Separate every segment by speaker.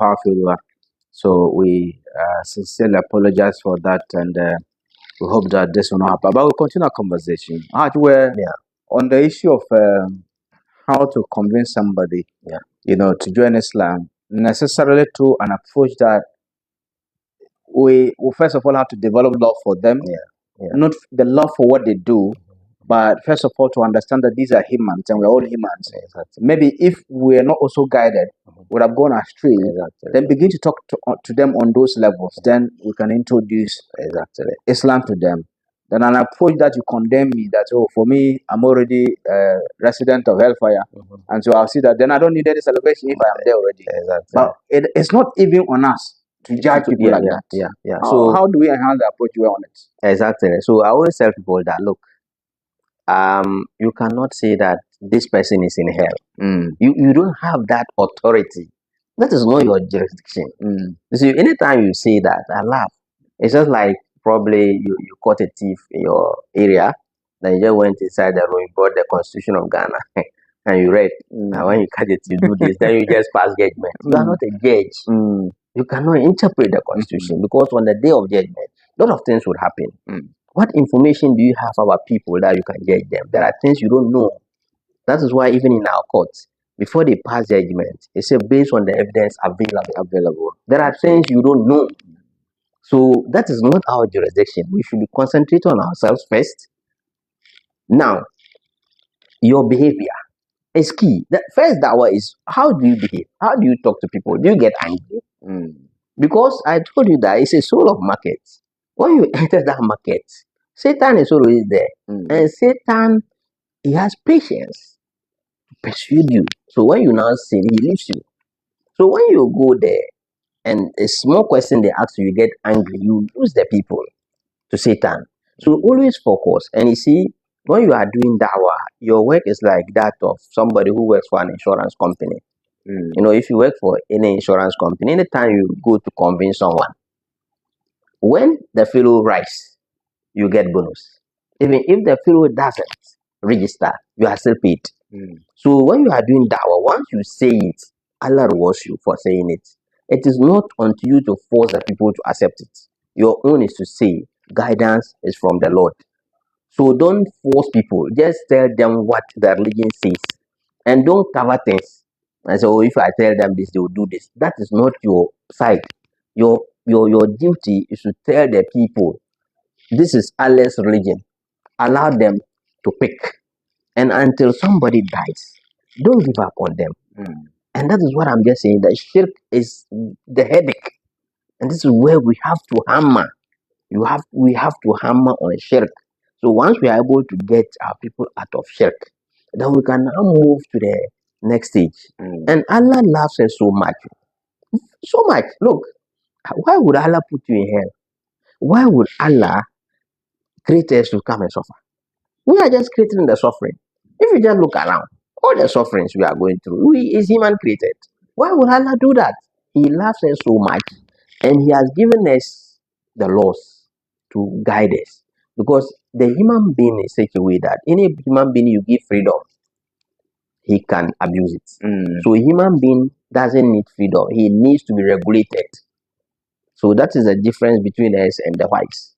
Speaker 1: power failure. So we sincerely apologize for that, and we hope that this will not happen. But we'll continue our conversation. Where on the issue of how to convince somebody, to join Islam, necessarily through an approach that we first of all have to develop love for them, not the love for what they do, but first of all to understand that these are humans and we're all humans. Maybe if we're not also guided, would have gone astray. Then begin to talk to them on those levels. Then we can introduce Islam to them. Then an approach that you condemn me, that for me I'm already a resident of hellfire, and so I'll see that then I don't need any celebration if I am there already. But it's not even on us to judge people like that. So how do we enhance the approach we're on it?
Speaker 2: Exactly. So I always tell people that look, you cannot say that this person is in hell. You don't have that authority. That is not your jurisdiction. You see, anytime you say that, I laugh. It's just like probably you caught a thief in your area, then you just went inside the room, you brought the Constitution of Ghana, and you read. And when you catch it, you do this, then you just pass judgment. You are not a judge. You cannot interpret the Constitution because on the day of judgment, a lot of things would happen. What information do you have about people that you can judge them? There are things you don't know. That is why even in our courts, before they pass judgment, they say based on the evidence available. There are things you don't know. So that is not our jurisdiction. We should concentrate on ourselves first. Now, your behavior is key. The first dawah is how do you behave? How do you talk to people? Do you get angry? Because I told you that it's a soul of market. When you enter that market, Satan is always there. And Satan, he has patience to persuade you. So when you now sin, he leaves you. So when you go there and a small question they ask you, you get angry, you lose the people to Satan. So always focus. And you see, when you are doing dawah, your work is like that of somebody who works for an insurance company. If you work for any insurance company, anytime you go to convince someone, when the fellow writes, you get bonus. Even if the fellow doesn't register, you are still paid. So when you are doing dawah, once you say it, Allah rewards you for saying it. It is not unto you to force the people to accept it. Your own is to say, guidance is from the Lord. So don't force people. Just tell them what the religion says. And don't cover things. And so if I tell them this, they will do this. That is not your side. Your duty is to tell the people, this is Allah's religion. Allow them to pick. And until somebody dies, don't give up on them. And that is what I'm just saying, that shirk is the headache. And this is where we have to hammer. We have to hammer on shirk. So once we are able to get our people out of shirk, then we can now move to the next stage. And Allah loves us so much. So much. Look, why would Allah put you in hell? Why would Allah create us to come and suffer? We are just creating the suffering. If you just look around, all the sufferings we are going through, is human created. Why would Allah do that? He loves us so much, and He has given us the laws to guide us. Because the human being is such a way that any human being you give freedom, he can abuse it. So a human being doesn't need freedom. He needs to be regulated. So that is the difference between us and the whites.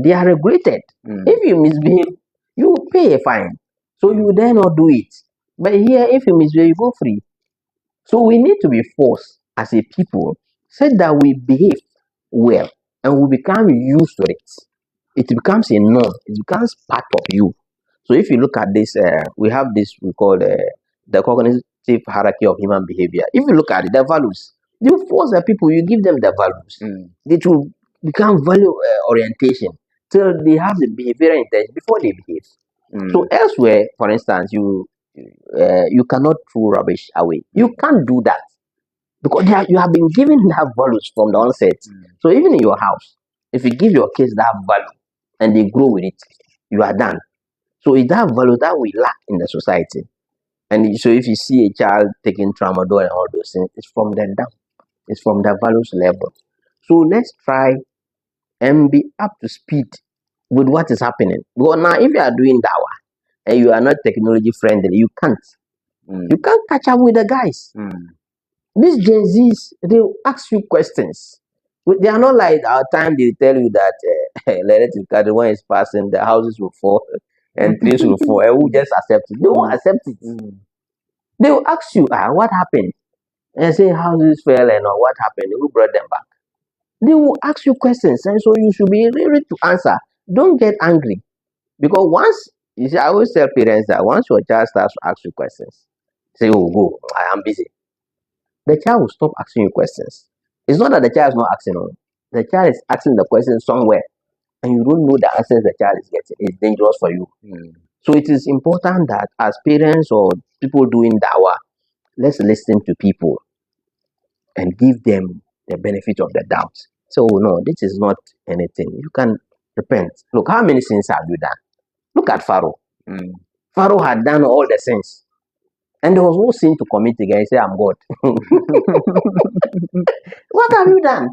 Speaker 2: They are regulated. If you misbehave, you pay a fine. So you dare not do it. But here, if you misbehave, you go free. So we need to be forced as a people, so that we behave well and we become used to it. It becomes a norm. It becomes part of you. So if you look at this, we have this we call the cognitive hierarchy of human behavior. If you look at it, the values, you force the people, you give them the values. They will become value orientation till they have the behavioral intention before they behave. So elsewhere, for instance, you cannot throw rubbish away. You can't do that because you have been given that values from the onset. So even in your house, if you give your kids that value and they grow with it, you are done. So it's that value that we lack in the society. And so if you see a child taking tramadol and all those things, it's from the down. It's from the values level. So let's try and be up to speed with what is happening. Because now if you are doing dawah and you are not technology friendly, you can't. You can't catch up with the guys. These Gen Zs, they will ask you questions. They are not like our time. They tell you that the one is passing, the houses will fall and trees will fall, and we'll just accept it. They won't accept it. They will ask you, what happened? And say houses fell and what happened? Who brought them back? They will ask you questions, and so you should be ready to answer. Don't get angry, because once you see, I always tell parents that once your child starts to ask you questions, say, "Oh, go, I am busy." The child will stop asking you questions. It's not that the child is not asking, no. The child is asking the question somewhere, and you don't know the answers the child is getting. It's dangerous for you. So it is important that as parents or people doing dawah, let's listen to people and give them the benefit of the doubt. So no, this is not anything. You can repent. Look, how many sins have you done? Look at Pharaoh. Pharaoh had done all the sins. And there was no sin to commit again. He said, I'm God. What have you done?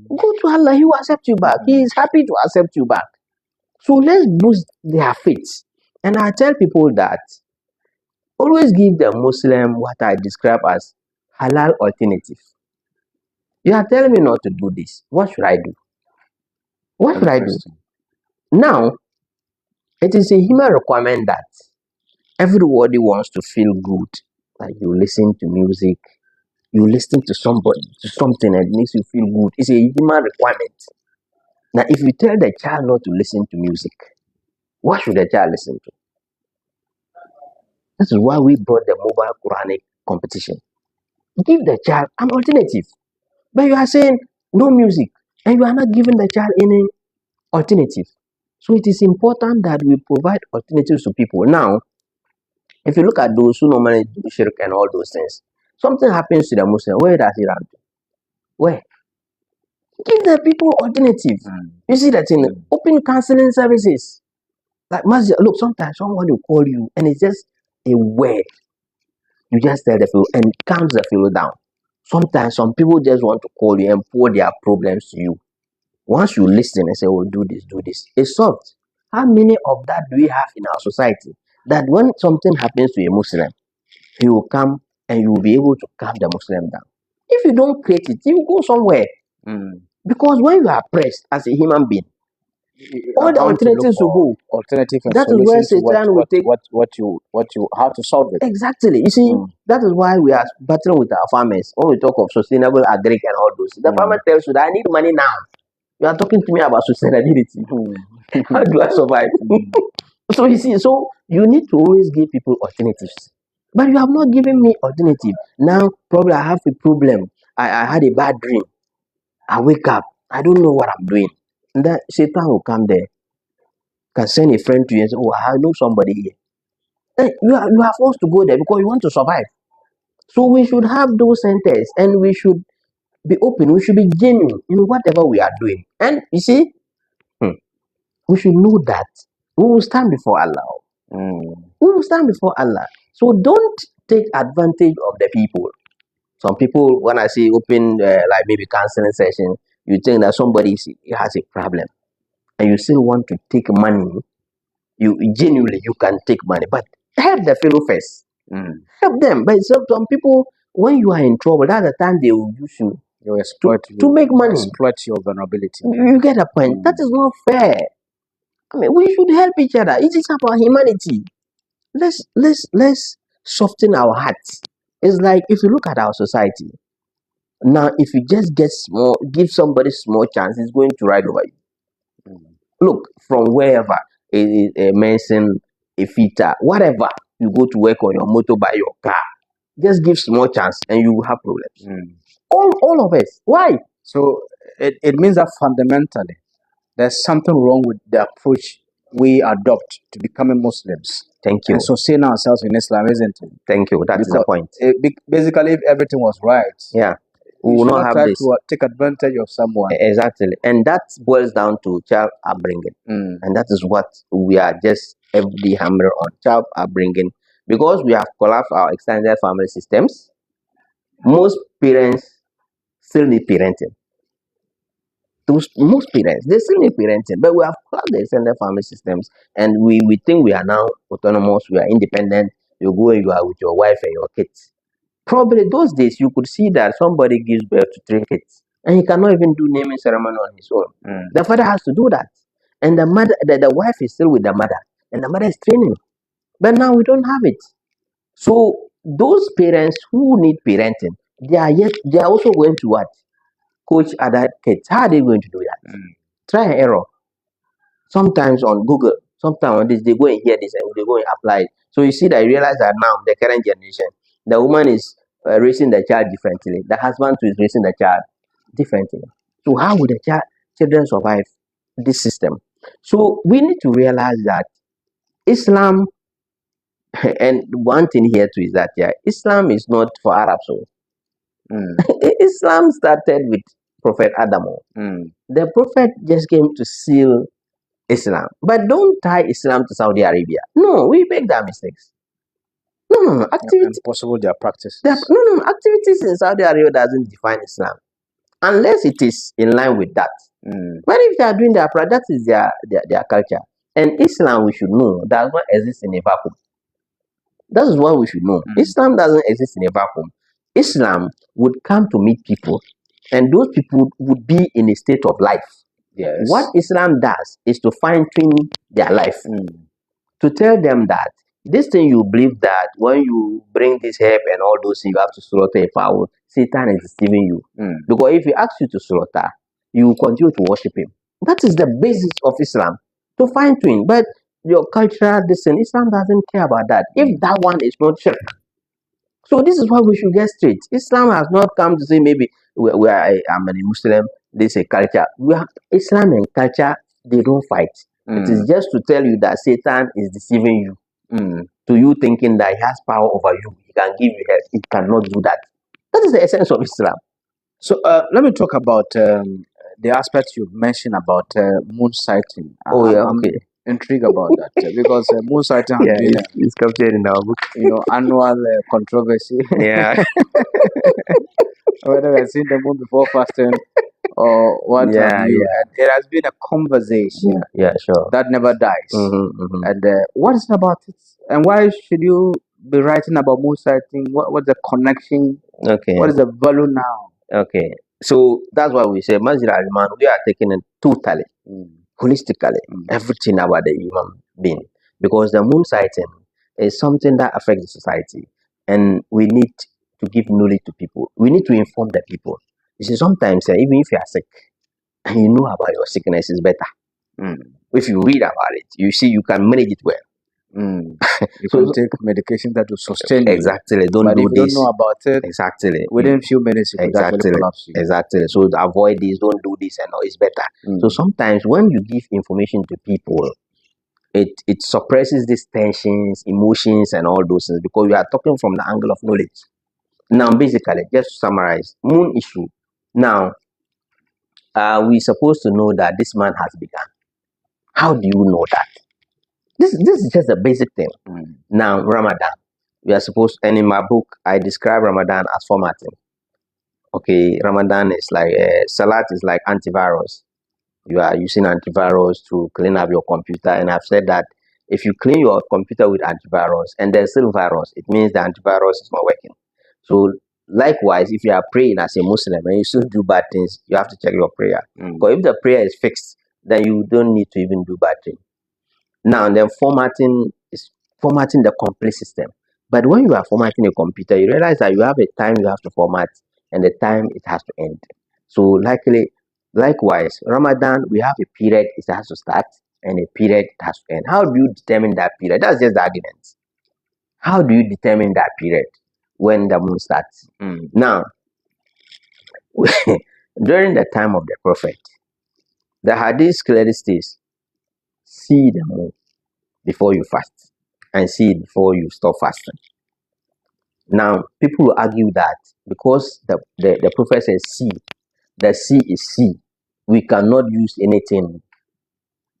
Speaker 2: Go to Allah, He will accept you back. He is happy to accept you back. So let's boost their faith. And I tell people that always give the Muslim what I describe as halal alternative. You are telling me not to do this. What should I do? What should I do? Now, it is a human requirement that everybody wants to feel good. Like you listen to music, you listen to somebody, to something that makes you feel good. It's a human requirement. Now, if you tell the child not to listen to music, what should the child listen to? This is why we brought the mobile Quranic competition. Give the child an alternative. But you are saying no music, and you are not giving the child any alternative. So it is important that we provide alternatives to people. Now, if you look at those who normally do shirk and all those things, something happens to the Muslim, where does it run to? Where? Give the people alternative. You see that in open counseling services. Like Masjid, look, sometimes someone will call you and it's just a word. You just tell the people and it calms the people down. Sometimes some people just want to call you and pour their problems to you. Once you listen and say, oh, do this, it's solved. How many of that do we have in our society? That when something happens to a Muslim, he will come and you will be able to calm the Muslim down. If you don't create it, you will go somewhere. Because when you are pressed as a human being, all the alternatives will go.
Speaker 1: Alternative and
Speaker 2: that is where Satan will take
Speaker 1: how to solve it.
Speaker 2: Exactly. You see, that is why we are battling with our farmers. When we talk of sustainable agri and all those, the farmer tells you that I need money now. You are talking to me about sustainability. How do I survive? So you see, so you need to always give people alternatives. But you have not given me alternative. Now, probably I have a problem. I had a bad dream. I wake up. I don't know what I'm doing. And then Satan will come there. Can send a friend to you and say, oh, I know somebody here. And you are forced to go there because you want to survive. So we should have those centers and we should be open. We should be genuine in whatever we are doing. And you see, we should know that we will stand before Allah. We will stand before Allah. So don't take advantage of the people. Some people, when I say open, like maybe counseling session, you think that somebody has a problem and you still want to take money. You genuinely, you can take money, but help the fellow first. Help them. But some people, when you are in trouble, that's the time they will use you to make money.
Speaker 1: Exploit your vulnerability.
Speaker 2: You get a point. That is not fair. I mean, we should help each other. It is about humanity. Let's soften our hearts. It's like if you look at our society now, if you just give somebody small chance, it's going to ride over you. Look, from wherever, a medicine, a fitter, whatever, you go to work on your motorbike, your car, just give small chance and you will have problems. All of us. Why?
Speaker 1: So it means that fundamentally there's something wrong with the approach we adopt to becoming Muslims.
Speaker 2: Thank you.
Speaker 1: And sustaining ourselves in Islam, isn't it?
Speaker 2: Thank you. That's the point.
Speaker 1: Basically, if everything was right,
Speaker 2: we will not have this.
Speaker 1: To take advantage of someone.
Speaker 2: Exactly. And that boils down to child upbringing. And that is what we are just every hammer on, child upbringing. Because we have collapsed our extended family systems, most parents still need parenting. Most parents, they still need parenting, but we have collapsed the extended family systems and we think we are now autonomous, we are independent. You go and you are with your wife and your kids. Probably those days you could see that somebody gives birth to 3 kids and he cannot even do naming ceremony on his own. The father has to do that. And the mother, the wife is still with the mother, and the mother is training. But now we don't have it. So those parents who need parenting, they are also going to what? Coach other kids. How are they going to do that? Try and error. Sometimes on Google, sometimes on this, they go and hear this and they go and apply it. So you see that you realize that now the current generation, the woman is raising the child differently. The husband too is raising the child differently. So how would the children survive this system? So we need to realize that Islam, and one thing here too is that Islam is not for Arabs. So Islam started with Prophet Adam. The Prophet just came to seal Islam. But don't tie Islam to Saudi Arabia. No, we make that mistakes. No. Activities.
Speaker 1: Impossible their practices.
Speaker 2: Activities in Saudi Arabia doesn't define Islam. Unless it is in line with that. But if they are doing their practice, that is their culture. And Islam, we should know, does not exist in a vacuum. That is what we should know. Islam doesn't exist in a vacuum. Islam would come to meet people, and those people would be in a state of life.
Speaker 1: Yes.
Speaker 2: What Islam does is to fine-tune their life, to tell them that this thing you believe that when you bring this herb and all those things, you have to slaughter a fowl, Satan is deceiving you. Because if he asks you to slaughter, you will continue to worship him. That is the basis of Islam, to fine-tune. But your cultural distance, Islam doesn't care about that. If that one is not shirk. So this is why we should get straight. Islam has not come to say maybe I'm a Muslim, this is a culture. We have Islam and culture, they don't fight. It is just to tell you that Satan is deceiving you. To you thinking that he has power over you, he can give you help. He cannot do that. That is the essence of Islam.
Speaker 1: So let me talk about the aspect you mentioned about moon sighting.
Speaker 2: I'm
Speaker 1: intrigued about that because moon sighting has been
Speaker 2: it's captured in our book.
Speaker 1: Annual controversy.
Speaker 2: Yeah.
Speaker 1: Whether we've seen the moon before fasting or what have you. And it has been a conversation.
Speaker 2: Yeah, sure.
Speaker 1: That never dies. And what is it about it? And why should you be writing about moon sighting? What's the connection?
Speaker 2: Okay.
Speaker 1: What is the value now?
Speaker 2: Okay. So that's why we say Masjid Al Emaan, we are taking it totally, holistically, everything about the human being. Because the moon sighting is something that affects the society. And we need to give knowledge to people. We need to inform the people. You see, sometimes even if you are sick and you know about your sickness, is better. If you read about it, you see you can manage it well.
Speaker 1: You can take medication that will sustain you.
Speaker 2: Exactly. Don't
Speaker 1: but
Speaker 2: do
Speaker 1: if you don't know about it,
Speaker 2: exactly,
Speaker 1: within a few minutes, it could actually collapse you.
Speaker 2: Exactly. So avoid this, don't do this, and all is better. So sometimes when you give information to people, it suppresses these tensions, emotions, and all those things because you are talking from the angle of knowledge. Now, basically, just to summarize, moon issue. Now, we're supposed to know that this month has begun. How do you know that? This is just a basic thing. Now, Ramadan. We are supposed, and in my book, I describe Ramadan as formatting. Okay, Ramadan is like, Salat is like antivirus. You are using antivirus to clean up your computer. And I've said that if you clean your computer with antivirus and there's still virus, it means the antivirus is not working. So likewise, if you are praying as a Muslim and you still do bad things, you have to check your prayer. Because if the prayer is fixed, then you don't need to even do bad things. Now, then formatting is formatting the complete system. But when you are formatting a computer, you realize that you have a time you have to format and the time it has to end. So likewise, Ramadan, we have a period it has to start and a period it has to end. How do you determine that period? That's just the argument. How do you determine that period when the moon starts? Now, during the time of the Prophet, the hadith clearly states, see the moon before you fast and see it before you stop fasting. Now, people will argue that because the Prophet says see, the sea is sea, we cannot use anything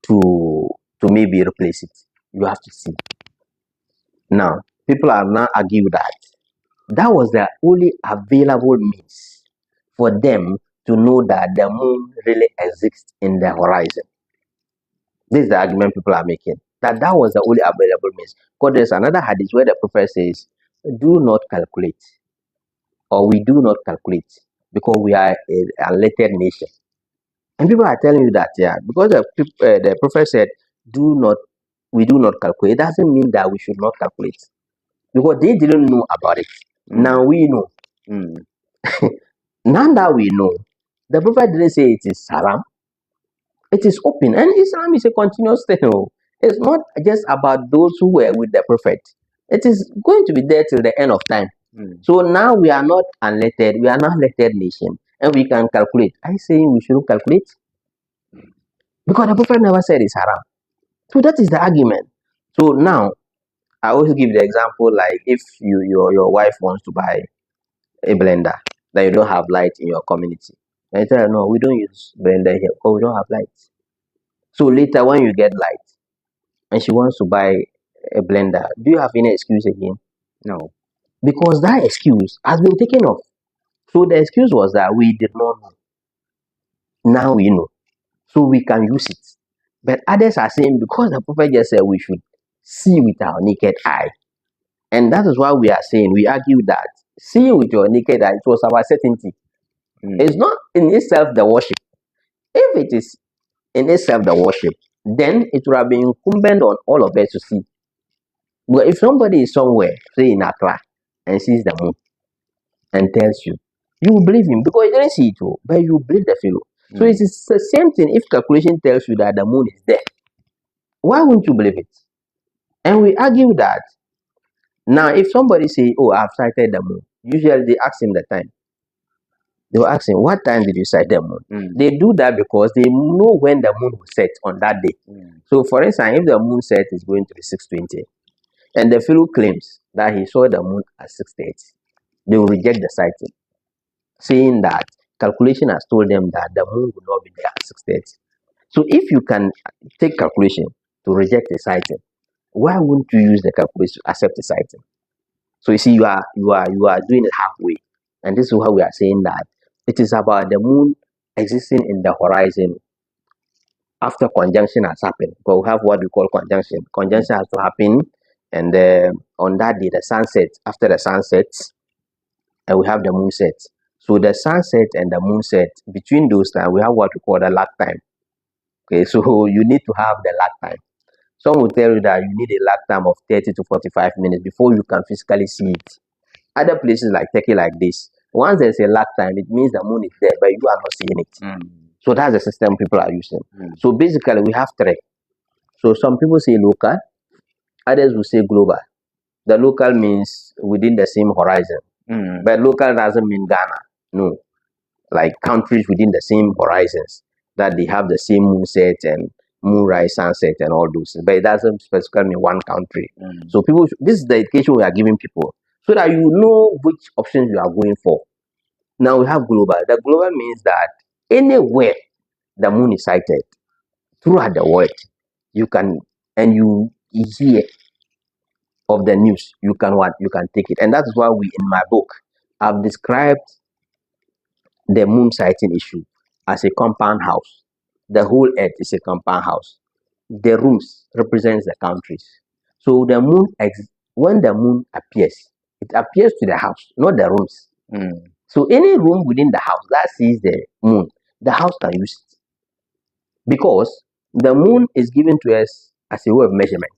Speaker 2: to maybe replace it. You have to see. Now, people are now argue that was the only available means for them to know that the moon really exists in the horizon. This is the argument people are making. That was the only available means. Because there's another hadith where the Prophet says, do not calculate. or we do not calculate because we are a unlettered nation. And people are telling you that, yeah, because the prophet said, we do not calculate. It doesn't mean that we should not calculate because they didn't know about it. Now we know. Now that we know, the prophet didn't say it is haram. It is open, and Islam is a continuous thing. It's not just about those who were with the prophet. It is going to be there till the end of time. So now we are not unlettered. We are not lettered nation, and we can calculate. I say we shouldn't calculate because the prophet never said it's haram. So that is the argument. So now I always give the example like if your wife wants to buy a blender, that you don't have light in your community. And I tell her, no, we don't use blender here because we don't have light. So later when you get light and she wants to buy a blender, do you have any excuse again? No. Because that excuse has been taken off. So the excuse was that we did not know. Now we know. So we can use it. But others are saying because the prophet just said we should see with our naked eye. And that is why we are saying, we argue that seeing with your naked eye, it was our certainty. It's not in itself the worship. If it is in itself the worship, then it would have been incumbent on all of us to see. But if somebody is somewhere, say in Accra, and sees the moon and tells you, you will believe him because you didn't see it, but you believe the fellow. So it is the same thing if calculation tells you that the moon is there. Why wouldn't you believe it? And we argue that now if somebody say, oh, I've sighted the moon, usually they ask him the time. They will ask him, what time did you sight the moon? They do that because they know when the moon will set on that day. So for instance, if the moon set is going to be 6:20, and the fellow claims that he saw the moon at 6:30, they will reject the sighting, saying that calculation has told them that the moon will not be there at 6:30. So if you can take calculation to reject the sighting, why wouldn't you use the calculation to accept the sighting? So you see, you are doing it halfway, and this is why we are saying that it is about the moon existing in the horizon after conjunction has happened. But we have what we call conjunction. Conjunction has to happen, and on that day, the sunset. After the sunset, and we have the moon set. So the sunset and the moon set, between those times, we have what we call the lag time. Okay, so you need to have the lag time. Some will tell you that you need a lag time of 30 to 45 minutes before you can physically see it. Other places like Turkey like this, once there's a lag time, it means the moon is there, but you are not seeing it. So that's the system people are using. So basically, we have three. So some people say local, others will say global. The local means within the same horizon, but local doesn't mean Ghana. No, like countries within the same horizons that they have the same moon set and moonrise, sunset, and all those. But it doesn't specifically mean one country. So people, this is the education we are giving people so that you know which options you are going for. Now we have global. The global means that anywhere the moon is sighted throughout the world, you can, and you hear of the news, you can take it. And that's why we in my book I've described the moon sighting issue as a compound house. The whole earth is a compound house. The rooms represents the countries. So the moon when the moon appears, it appears to the house, not the rooms. So any room within the house that sees the moon, the house can use it. Because the moon is given to us as a way of measurement.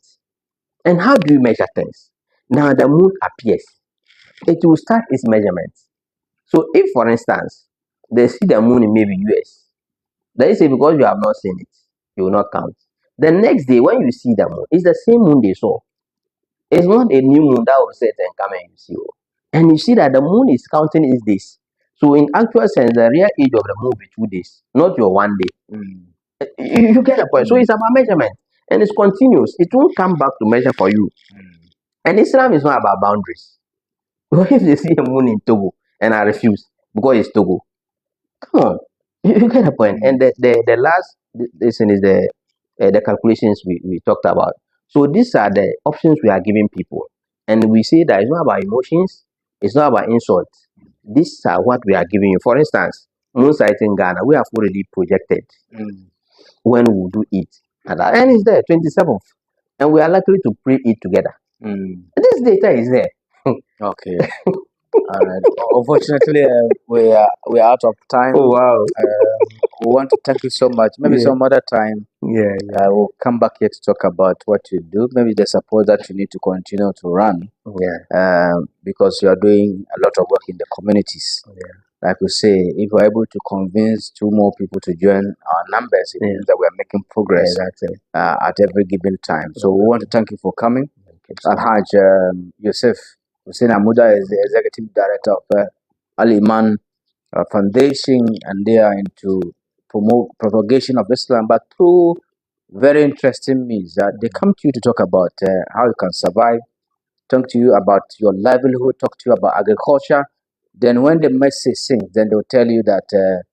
Speaker 2: And how do you measure things? Now the moon appears. It will start its measurements. So if, for instance, they see the moon in maybe US, they say because you have not seen it, you will not count. The next day when you see the moon, it's the same moon they saw. It's not a new moon that will set and come and you see. And you see that the moon is counting its days. So in actual sense, the real age of the moon will be 2 days, not your 1 day. You get the point. So it's about measurement. And it's continuous. It won't come back to measure for you. And Islam is not about boundaries. What if they see a moon in Togo and I refuse because it's Togo? Come on, you get the point. And the last thing is the calculations we talked about. So these are the options we are giving people, and we say that it's not about emotions, it's not about insults. These are what we are giving you. For instance, moon sighting in Ghana, we have already projected when we will do it, and it's there 27th, and we are likely to pre it together. This data is there.
Speaker 1: Okay. All right. Unfortunately, we are out of time.
Speaker 2: Oh wow.
Speaker 1: We want to thank you so much. Maybe some other time
Speaker 2: Yeah.
Speaker 1: we'll come back here to talk about what you do. Maybe the support that you need to continue to run. Because you are doing a lot of work in the communities. Like we say, if we're able to convince 2 more people to join our numbers, it means that we are making progress at every given time. So we want to thank you for coming. Alhaj Yusuf Hussein Amuda is the executive director of Al Emaan Foundation, and they are into propagation of Islam, but through very interesting means that they come to you to talk about how you can survive, talk to you about your livelihood, talk to you about agriculture. Then when the message sings, then they'll tell you that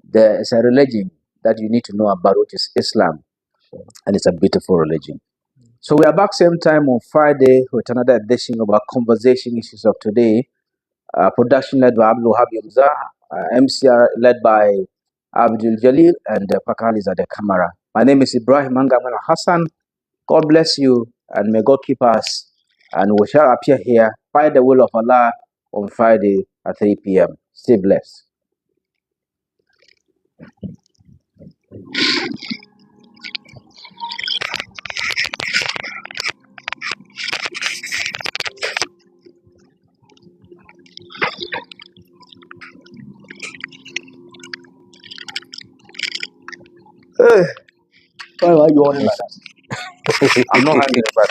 Speaker 1: there is a religion that you need to know about, which is Islam, and it's a beautiful religion. So we are back same time on Friday with another edition of our conversation issues of today. Production led by Abdul Habib Hamza, MCR led by Abdul Jalil, and Pakal is at the camera. My name is Ibrahim Angamana Hassan. God bless you, and may God keep us. And we shall appear here by the will of Allah on Friday at 3 p.m. Stay blessed. Why are you on like that? I'm not hungry, but